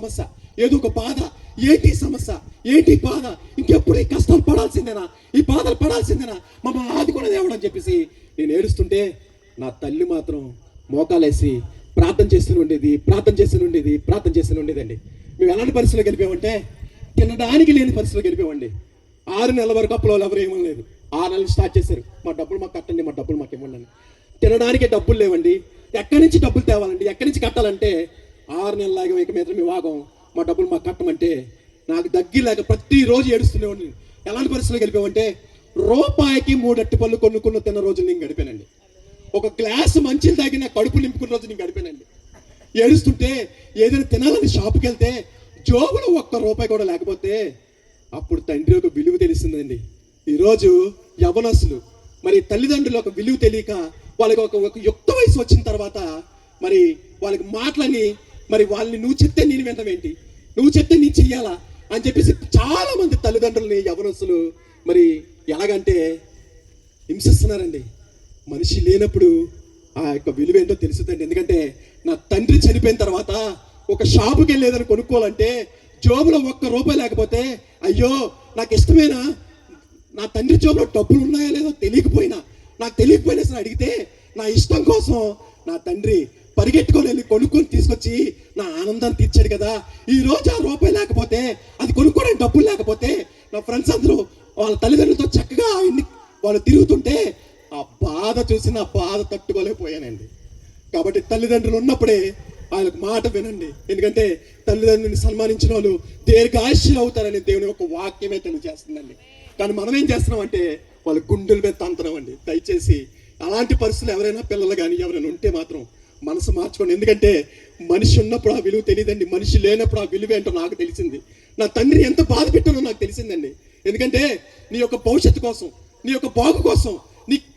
సమస్య, ఏదో ఒక బాధ. ఏంటి సమస్య, ఏంటి బాధ, ఇంకెప్పుడు ఈ కష్టాలు పడాల్సిందేనా, ఈ బాధలు పడాల్సిందేనా, మమ్మల్ని ఆదుకునేది ఎవడని చెప్పేసి నేను ఏడుస్తుంటే నా తల్లి మాత్రం మోకాలేసి ప్రార్థన చేస్తూనే ఉండేదండి. మేము ఎలాంటి పరిస్థితుల్లో గెలిపామంటే తినడానికి లేని పరిస్థితుల్లో గెలిపామండి. 6 నెలల వరకు అప్పులో ఎవరు ఏమనలేదు. 6 నెలలు స్టార్ట్ చేశారు, మా డబ్బులు మాకు కట్టండి, మా డబ్బులు మాకు ఇవ్వండి అని. తినడానికి డబ్బులు లేవండి, ఎక్కడి నుంచి డబ్బులు తేవాలండి, ఎక్కడి నుంచి కట్టాలంటే 6 నెలలాగా ఇక మీద మేము ఆగం, మా డబ్బులు మాకు కట్టమంటే నాకు దగ్గరలాగా ప్రతిరోజు ఏడుస్తూనేవాడిని. ఎలాంటి పరిస్థితుల్లో గెలిపామంటే రూపాయికి 3 అరటిపళ్ళు కొనుక్కున్న తిన్న రోజులు నేను గడిపానండి. ఒక గ్లాసు మంచిలు తాగి నా కడుపు నింపుకున్న రోజు నేను గడిపానండి. ఏడుస్తుంటే ఏదైనా తినాలని షాపుకి వెళ్తే జోబులో 1 రూపాయి కూడా లేకపోతే అప్పుడు తండ్రి ఒక విలువ తెలిసిందండి. ఈరోజు యవ్వనస్తులు మరి తల్లిదండ్రులు ఒక విలువ తెలియక వాళ్ళకి ఒక యుక్త వయసు వచ్చిన తర్వాత మరి వాళ్ళకి మాటలని మరి వాళ్ళని నువ్వు చెప్తే నేను వినవేంటి, నువ్వు చెప్తే నేను చెయ్యాలా అని చెప్పేసి చాలా మంది తల్లిదండ్రులని యవ్వనస్తులు మరి ఎలాగంటే హింసిస్తున్నారండి. మనిషి లేనప్పుడు ఆ యొక్క విలువ ఏంటో తెలుస్తుందండి. ఎందుకంటే నా తండ్రి చనిపోయిన తర్వాత ఒక షాపుకి వెళ్ళేదని కొనుక్కోవాలంటే జోబులో 1 రూపాయి లేకపోతే అయ్యో నాకు ఇష్టమేనా, నా తండ్రి జోబులో డబ్బులు ఉన్నాయో లేదో నాకు తెలియకపోయినా సరే అడిగితే నా ఇష్టం కోసం నా తండ్రి పరిగెట్టుకొని వెళ్ళి కొనుక్కొని తీసుకొచ్చి నా ఆనందాన్ని తీర్చాడు కదా. ఈ రోజు ఆ రూపాయి లేకపోతే, అది కొనుక్కోవడానికి డబ్బులు లేకపోతే నా ఫ్రెండ్స్ అందరూ వాళ్ళ తల్లిదండ్రులతో చక్కగా వాళ్ళు తిరుగుతుంటే ఆ బాధ చూసి నా బాధ తట్టుకోలేకపోయానండి. కాబట్టి తల్లిదండ్రులు ఉన్నప్పుడే వాళ్ళకి మాట వినండి. ఎందుకంటే తల్లిదండ్రుని సన్మానించిన వాళ్ళు దీర్ఘాయుష్యులు అవుతారని దేవుని యొక్క వాక్యమే తెలియజేస్తుందండి. కానీ మనం ఏం చేస్తున్నాం అంటే వాళ్ళ గుండెల మీద తంతున్నామండి. దయచేసి అలాంటి పరిస్థితులు ఎవరైనా పిల్లలు కానీ ఎవరైనా ఉంటే మాత్రం మనసు మార్చుకోండి. ఎందుకంటే మనిషి ఉన్నప్పుడు ఆ విలువ తెలియదండి, మనిషి లేనప్పుడు ఆ విలువ ఏంటో నాకు తెలిసింది. నా తండ్రి ఎంత బాధ పెట్టానో నాకు తెలిసిందండి. ఎందుకంటే నీ యొక్క భవిష్యత్తు కోసం, నీ యొక్క బాగు కోసం,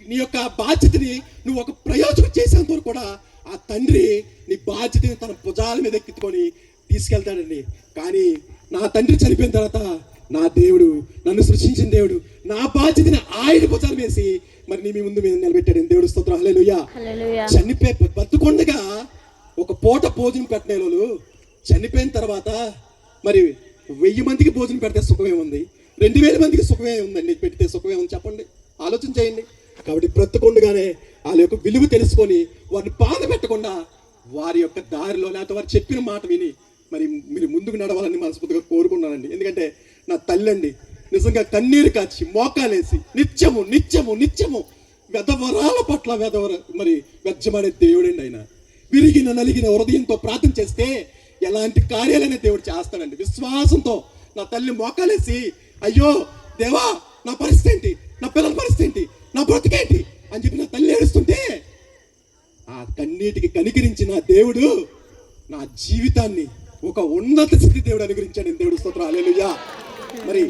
నీ యొక్క బాధ్యతని నువ్వు ఒక ప్రయోజనం చేసేంత వరకు కూడా ఆ తండ్రి నీ బాధ్యతని తన భుజాల మీద ఎక్కించుకొని తీసుకెళ్తాడండి. కానీ నా తండ్రి చనిపోయిన తర్వాత నా దేవుడు, నన్ను సృష్టించిన దేవుడు నా బాధ్యతని ఆయన భుజాలు వేసి మరి నీ ముందు మీద నిలబెట్టాడు. దేవుడు స్తోత్రం, హల్లెలూయా. చనిపోయి బతుకుండగా ఒక పూట భోజనం పెట్టిన వాళ్ళు చనిపోయిన తర్వాత మరి 1000 మందికి భోజనం పెడితే సుఖమే ఉంది, 2000 మందికి సుఖమే ఉందండి, పెడితే సుఖమే ఉంది చెప్పండి, ఆలోచన చేయండి. కాబట్టి బ్రతుకుండగానే వాళ్ళ యొక్క విలువ తెలుసుకొని వారిని బాధ పెట్టకుండా వారి యొక్క దారిలో లేకపోతే వారు చెప్పిన మాట విని మరి మీరు ముందుకు నడవాలని మనస్ఫూర్తిగా కోరుకున్నానండి. ఎందుకంటే నా తల్లి అండి నిజంగా కన్నీరు కాచి మోకాలేసి నిత్యము వెధవరాల పట్ల మరి వెచ్చమనే దేవుడండి. ఆయన విరిగిన నలిగిన హృదయంతో ప్రార్థన చేస్తే ఎలాంటి కార్యాలైనా దేవుడు చేస్తాడండి. విశ్వాసంతో నా తల్లి మోకాలేసి అయ్యో దేవా నా పరిస్థితి ఏంటి, నా పిల్లల పరిస్థితి ఏంటి, నా బ్రతికేంటి అని చెప్పి నా తల్లి ఏడుస్తుంటే ఆ కన్నీటికి కనికరించిన దేవుడు నా జీవితాన్ని ఒక ఉన్నత స్థితి దేవుడు అనుగ్రహించాడు. దేవుడు స్తోత్రం, హల్లెలూయా. మరి